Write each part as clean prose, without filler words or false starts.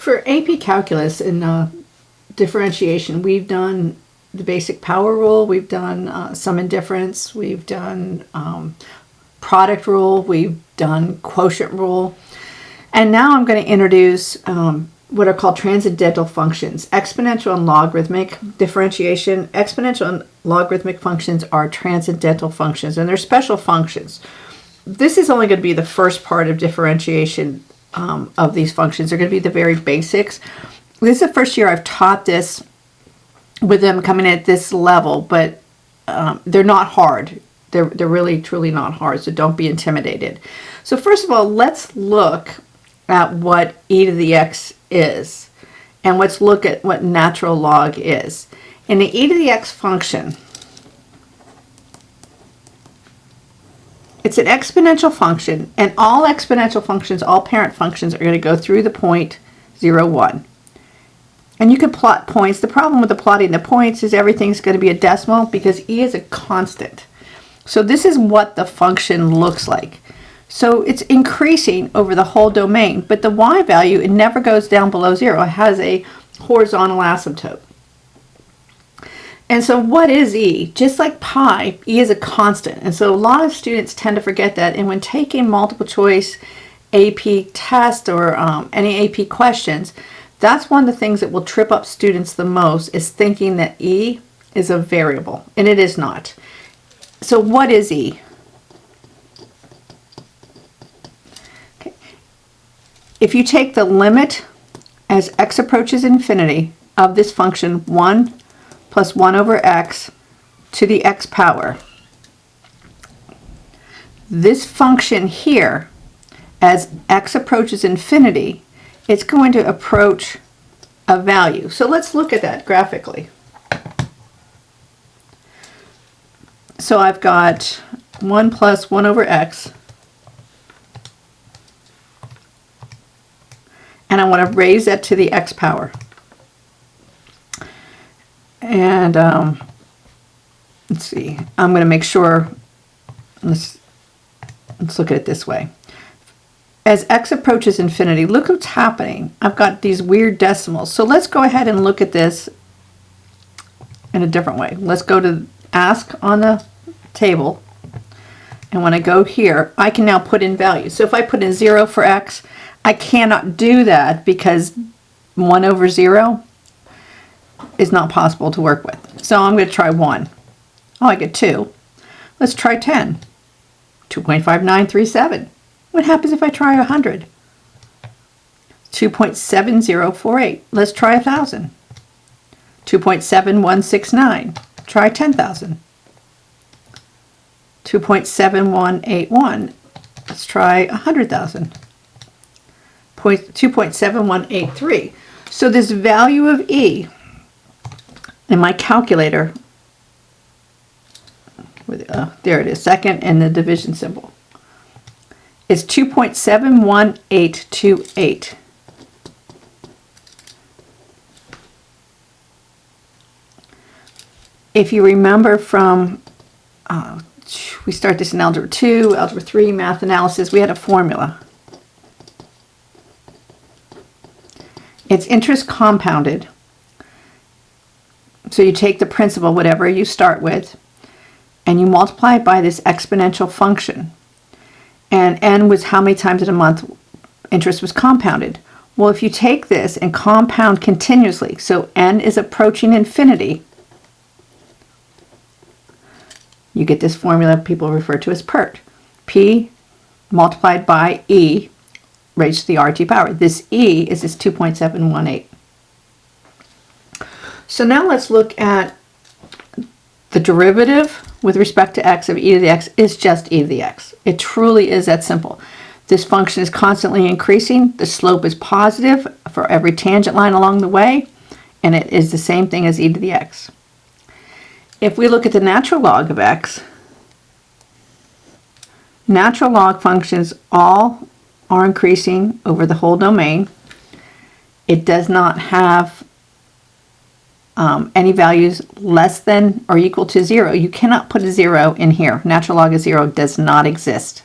For AP Calculus and differentiation, we've done the basic power rule, we've done sum and difference, we've done product rule, we've done quotient rule, and now I'm going to introduce what are called transcendental functions. Exponential and logarithmic differentiation. Exponential and logarithmic functions are transcendental functions, and they're special functions. This is only going to be the first part of differentiation of these functions. They're going to be the very basics. This is the first year I've taught this with them coming at this level, but they're not hard. They're really, truly not hard, so don't be intimidated. So first of all, let's look at what e to the x is, and let's look at what natural log is. In the e to the x function, it's an exponential function, and all exponential functions, all parent functions, are going to go through the point 0, 1. And you can plot points. The problem with the plotting the points is everything's going to be a decimal because e is a constant. So this is what the function looks like. So it's increasing over the whole domain, but the y value, it never goes down below 0. It has a horizontal asymptote. And so what is e? Just like pi, e is a constant. And so a lot of students tend to forget that. And when taking multiple choice AP test or any AP questions, that's one of the things that will trip up students the most, is thinking that e is a variable, and it is not. So what is e? Okay. If you take the limit as x approaches infinity of this function 1 plus 1 over x to the x power, this function here, as x approaches infinity, it's going to approach a value. So let's look at that graphically. So I've got 1 plus 1 over x, and I want to raise that to the x power. And let's see, I'm going to make sure, let's look at it this way. As x approaches infinity, look what's happening. I've got these weird decimals. So let's go ahead and look at this in a different way. Let's go to ask on the table. And when I go here, I can now put in values. So if I put in 0 for x, I cannot do that because 1 over 0 is not possible to work with. So I'm going to try 1. Oh, I get 2. Let's try 10. 2.5937. What happens if I try 100? 2.7048. Let's try 1,000. 2.7169. Try 10,000. 2.7181. Let's try 100,000. 2.7183. So this value of e in my calculator, there it is, second and the division symbol, is 2.71828. If you remember from, we start this in Algebra 2, Algebra 3, math analysis, we had a formula. It's interest compounded. So you take the principal, whatever you start with, and you multiply it by this exponential function. And n was how many times in a month interest was compounded. Well, if you take this and compound continuously, so n is approaching infinity, you get this formula people refer to as PERT. P multiplied by e raised to the RT power. This e is this 2.718. So now let's look at the derivative with respect to x of e to the x is just e to the x. It truly is that simple. This function is constantly increasing. The slope is positive for every tangent line along the way, and it is the same thing as e to the x. If we look at the natural log of x, natural log functions all are increasing over the whole domain. It does not have any values less than or equal to 0. You cannot put a 0 in here. Natural log of 0 does not exist.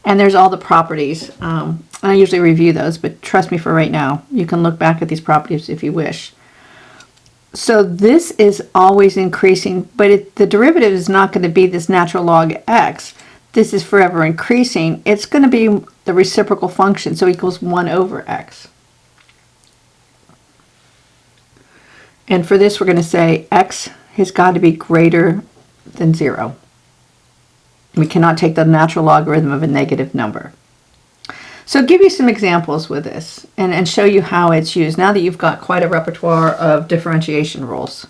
And there's all the properties. I usually review those, but trust me for right now. You can look back at these properties if you wish. So this is always increasing, but the derivative is not going to be this natural log x. This is forever increasing. It's going to be the reciprocal function, so equals 1 over x. And for this, we're going to say x has got to be greater than 0. We cannot take the natural logarithm of a negative number. So I'll give you some examples with this and show you how it's used now that you've got quite a repertoire of differentiation rules.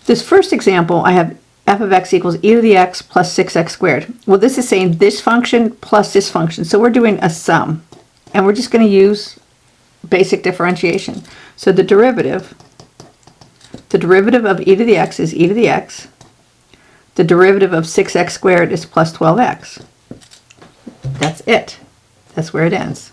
This first example, I have f of x equals e to the x plus 6x squared. Well, this is saying this function plus this function. So we're doing a sum. And we're just going to use basic differentiation. So the derivative of e to the x is e to the x. The derivative of 6x squared is plus 12x. That's it. That's where it ends.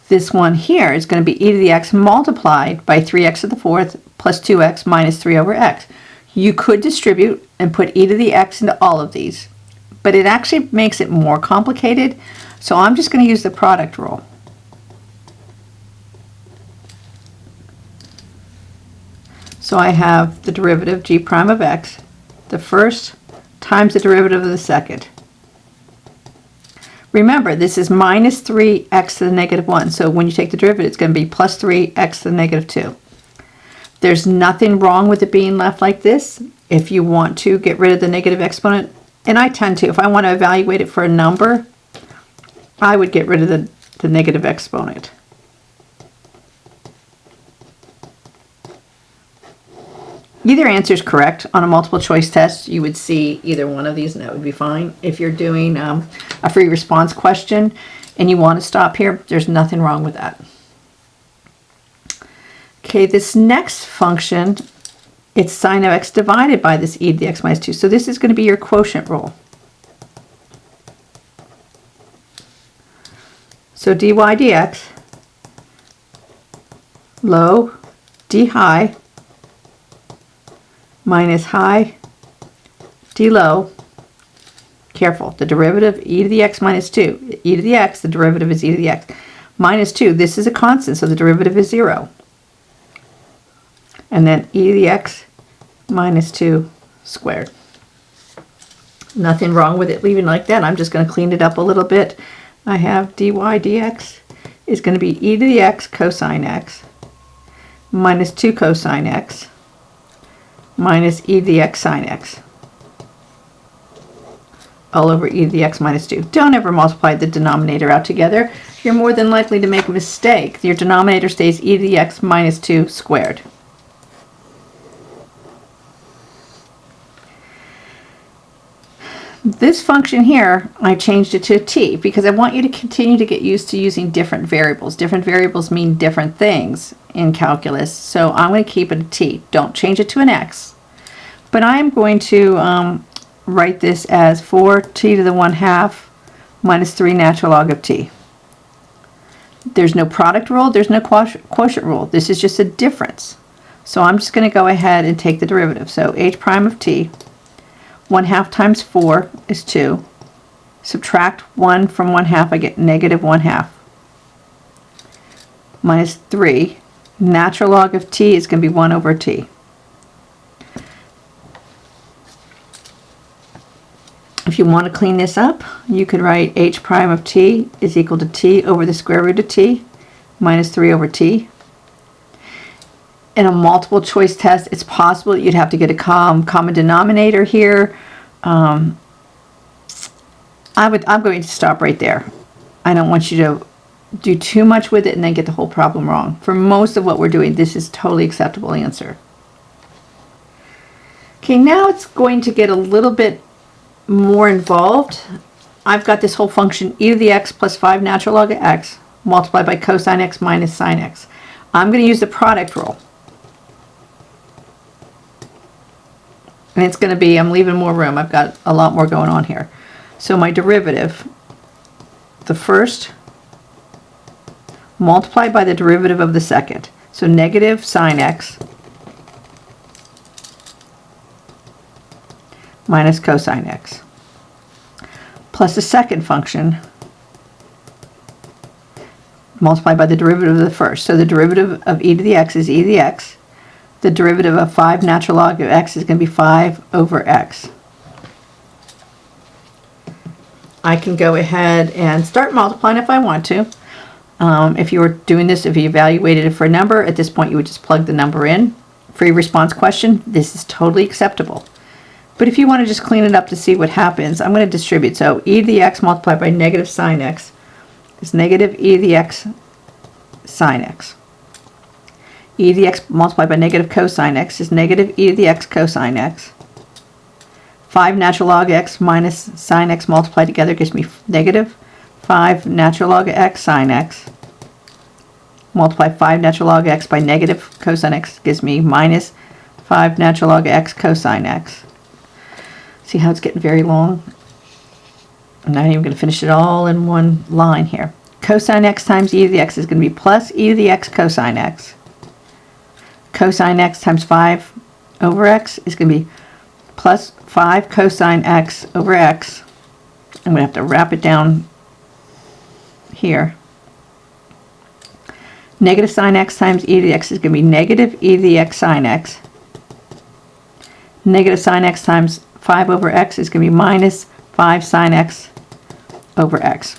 This one here is going to be e to the x multiplied by 3x to the fourth plus 2x minus 3 over x. You could distribute and put e to the x into all of these, but it actually makes it more complicated, so I'm just going to use the product rule. So I have the derivative g prime of x, the first times the derivative of the second. Remember, this is minus 3x to the negative 1. So when you take the derivative, it's going to be plus 3x to the negative 2. There's nothing wrong with it being left like this. If you want to get rid of the negative exponent, and I tend to, if I want to evaluate it for a number, I would get rid of the negative exponent. Either answer is correct. On a multiple choice test, you would see either one of these and that would be fine. If you're doing a free response question and you want to stop here, there's nothing wrong with that. Okay, this next function, it's sine of x divided by this e to the x minus 2. So this is going to be your quotient rule. So dy dx, low, d high, minus high, d low, careful, the derivative e to the x minus 2. E to the x, the derivative is e to the x. Minus 2, this is a constant, so the derivative is 0. And then e to the x minus 2 squared. Nothing wrong with it leaving like that. I'm just going to clean it up a little bit. I have dy dx is going to be e to the x cosine x minus 2 cosine x minus e to the x sine x all over e to the x minus 2. Don't ever multiply the denominator out together. You're more than likely to make a mistake. Your denominator stays e to the x minus 2 squared. This function here, I changed it to a t because I want you to continue to get used to using different variables. Different variables mean different things in calculus, so I'm going to keep it a t. Don't change it to an x. But I'm going to write this as 4t to the 1/2 minus 3 natural log of t. There's no product rule, there's no quotient rule. This is just a difference. So I'm just going to go ahead and take the derivative. So h prime of t, 1/2 times 4 is 2. Subtract 1 from 1/2, I get negative 1/2. Minus 3. Natural log of t is going to be 1 over t. If you want to clean this up, you could write h prime of t is equal to t over the square root of t minus 3 over t. In a multiple choice test, it's possible that you'd have to get a common denominator here. I'm going to stop right there. I don't want you to do too much with it and then get the whole problem wrong. For most of what we're doing, this is a totally acceptable answer. Okay, now it's going to get a little bit more involved. I've got this whole function e to the x plus 5 natural log of x multiplied by cosine x minus sine x. I'm going to use the product rule. And it's going to be, I'm leaving more room. I've got a lot more going on here. So my derivative, the first multiplied by the derivative of the second. So negative sine x minus cosine x, plus the second function multiplied by the derivative of the first. So the derivative of e to the x is e to the x. The derivative of 5 natural log of x is going to be 5 over x. I can go ahead and start multiplying if I want to. If you were doing this, if you evaluated it for a number, at this point you would just plug the number in. Free response question, this is totally acceptable. But if you want to just clean it up to see what happens, I'm going to distribute. So e to the x multiplied by negative sine x is negative e to the x sine x. E to the x multiplied by negative cosine x is negative e to the x cosine x. 5 natural log x minus sine x multiplied together gives me negative 5 natural log x sine x. Multiply 5 natural log x by negative cosine x gives me minus 5 natural log x cosine x. See how it's getting very long? I'm not even going to finish it all in one line here. Cosine x times e to the x is going to be plus e to the x cosine x. Cosine x times 5 over x is going to be plus 5 cosine x over x. I'm going to have to wrap it down here. Negative sine x times e to the x is going to be negative e to the x sine x. Negative sine x times 5 over x is going to be minus 5 sine x over x.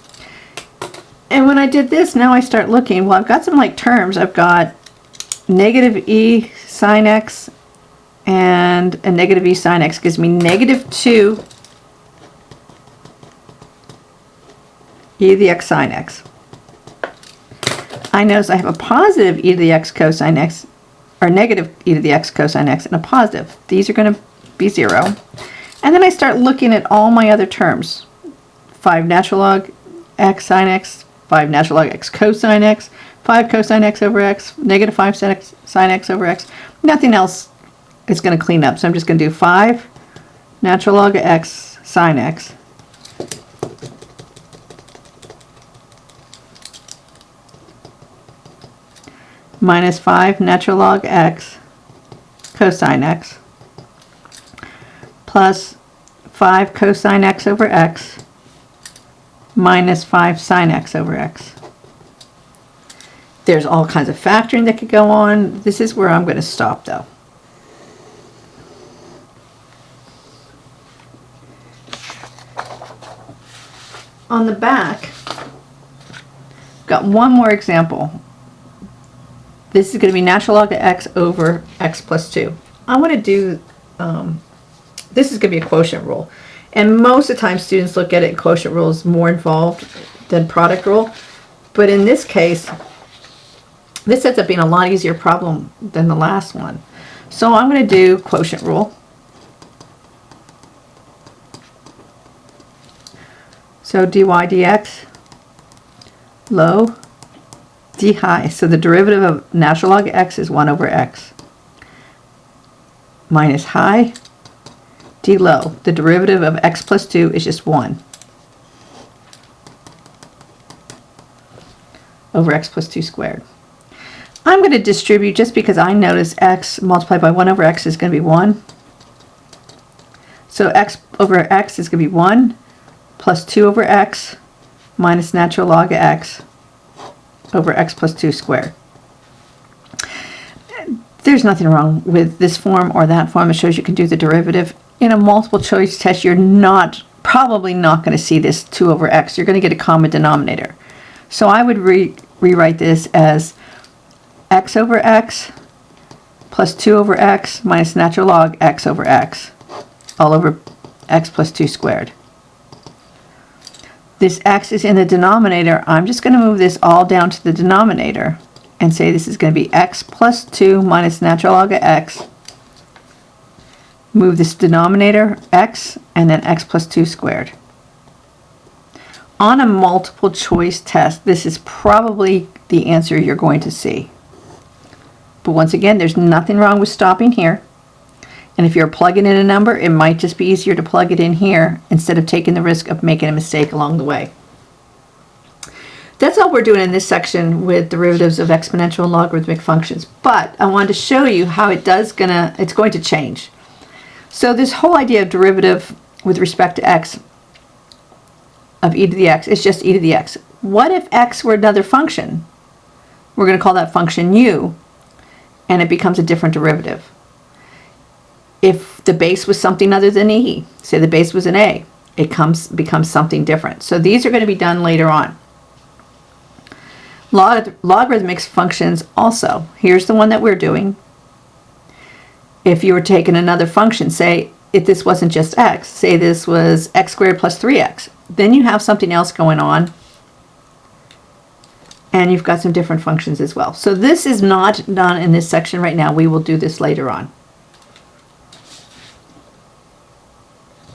And when I did this, now I start looking, well, I've got some like terms. I've got negative e sine x and a negative e sine x gives me negative 2 e to the x sine x. I notice I have a positive e to the x cosine x, or negative e to the x cosine x, and a positive. These are going to be 0. And then I start looking at all my other terms. 5 natural log x sine x, 5 natural log x cosine x, 5 cosine x over x, negative 5 sine x over x. Nothing else is going to clean up. So I'm just going to do 5 natural log x sine x minus 5 natural log x cosine x plus 5 cosine x over x minus 5 sine x over x. There's all kinds of factoring that could go on. This is where I'm going to stop though. On the back, got one more example. This is going to be natural log of x over x plus 2. I want to do, this is going to be a quotient rule. And most of the time students look at it, quotient rule is more involved than product rule. But in this case, this ends up being a lot easier problem than the last one. So I'm going to do quotient rule. So dy dx, low, d high. So the derivative of natural log x is 1 over x. Minus high, d low. The derivative of x plus 2 is just 1 over x plus 2 squared. I'm going to distribute just because I notice x multiplied by 1 over x is going to be 1. So x over x is going to be 1 plus 2 over x minus natural log of x over x plus 2 squared. There's nothing wrong with this form or that form. It shows you can do the derivative. In a multiple choice test, you're probably not going to see this 2 over x. You're going to get a common denominator. So I would rewrite this as x over x plus 2 over x minus natural log x over x all over x plus 2 squared. This x is in the denominator. I'm just going to move this all down to the denominator and say this is going to be x plus 2 minus natural log of x. Move this denominator x and then x plus 2 squared. On a multiple choice test, this is probably the answer you're going to see. But once again, there's nothing wrong with stopping here. And if you're plugging in a number, it might just be easier to plug it in here instead of taking the risk of making a mistake along the way. That's all we're doing in this section with derivatives of exponential and logarithmic functions. But I wanted to show you how it's going to change. So this whole idea of derivative with respect to x of e to the x is just e to the x. What if x were another function? We're going to call that function u, and it becomes a different derivative. If the base was something other than e, say the base was an a, it becomes something different. So these are going to be done later on. Logarithmic functions also. Here's the one that we're doing. If you were taking another function, say if this wasn't just x, say this was x squared plus 3x, then you have something else going on, and you've got some different functions as well. So this is not done in this section right now. We will do this later on.